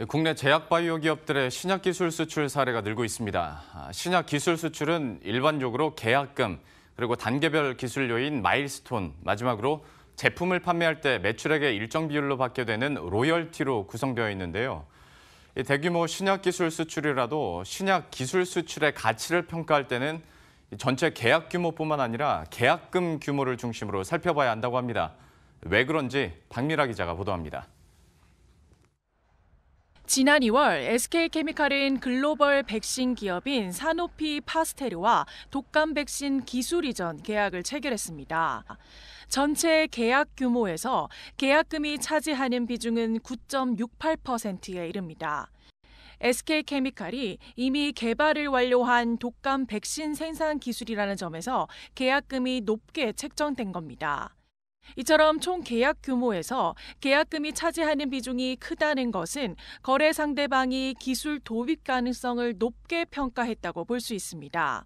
국내 제약바이오 기업들의 신약기술 수출 사례가 늘고 있습니다. 신약기술 수출은 일반적으로 계약금, 그리고 단계별 기술료인 마일스톤, 마지막으로 제품을 판매할 때 매출액의 일정 비율로 받게 되는 로열티로 구성되어 있는데요. 대규모 신약기술 수출이라도 신약기술 수출의 가치를 평가할 때는 전체 계약 규모뿐만 아니라 계약금 규모를 중심으로 살펴봐야 한다고 합니다. 왜 그런지 박미라 기자가 보도합니다. 지난 2월 SK케미칼은 글로벌 백신 기업인 사노피 파스테르와 독감 백신 기술 이전 계약을 체결했습니다. 전체 계약 규모에서 계약금이 차지하는 비중은 9.68%에 이릅니다. SK케미칼이 이미 개발을 완료한 독감 백신 생산 기술이라는 점에서 계약금이 높게 책정된 겁니다. 이처럼 총 계약 규모에서 계약금이 차지하는 비중이 크다는 것은 거래 상대방이 기술 도입 가능성을 높게 평가했다고 볼 수 있습니다.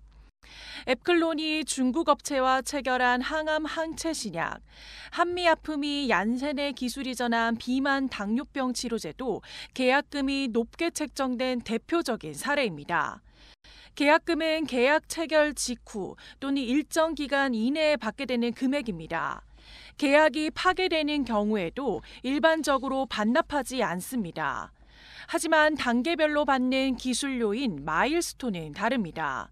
앱클론이 중국 업체와 체결한 항암 항체 신약, 한미아품이 얀센의 기술이 전한 비만 당뇨병 치료제도 계약금이 높게 책정된 대표적인 사례입니다. 계약금은 계약 체결 직후 또는 일정 기간 이내에 받게 되는 금액입니다. 계약이 파기되는 경우에도 일반적으로 반납하지 않습니다. 하지만 단계별로 받는 기술료인 마일스톤은 다릅니다.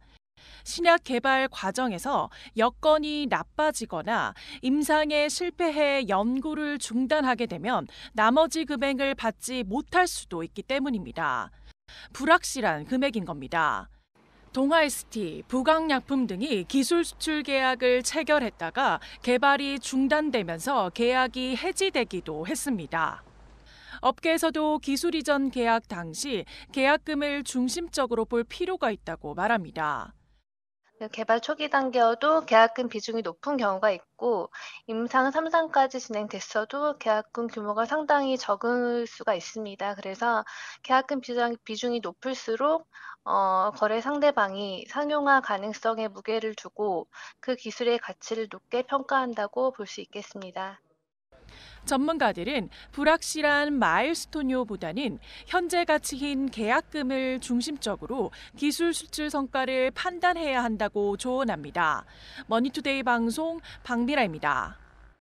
신약 개발 과정에서 여건이 나빠지거나 임상에 실패해 연구를 중단하게 되면 나머지 금액을 받지 못할 수도 있기 때문입니다. 불확실한 금액인 겁니다. 동아ST, 부강약품 등이 기술 수출 계약을 체결했다가 개발이 중단되면서 계약이 해지되기도 했습니다. 업계에서도 기술 이전 계약 당시 계약금을 중심적으로 볼 필요가 있다고 말합니다. 개발 초기 단계여도 계약금 비중이 높은 경우가 있고 임상 3상까지 진행됐어도 계약금 규모가 상당히 적을 수가 있습니다. 그래서 계약금 비중이 높을수록 거래 상대방이 상용화 가능성에 무게를 두고 그 기술의 가치를 높게 평가한다고 볼 수 있겠습니다. 전문가들은 불확실한 마일스톤료보다는 현재 가치인 계약금을 중심적으로 기술 수출 성과를 판단해야 한다고 조언합니다. 머니투데이 방송 박미라입니다.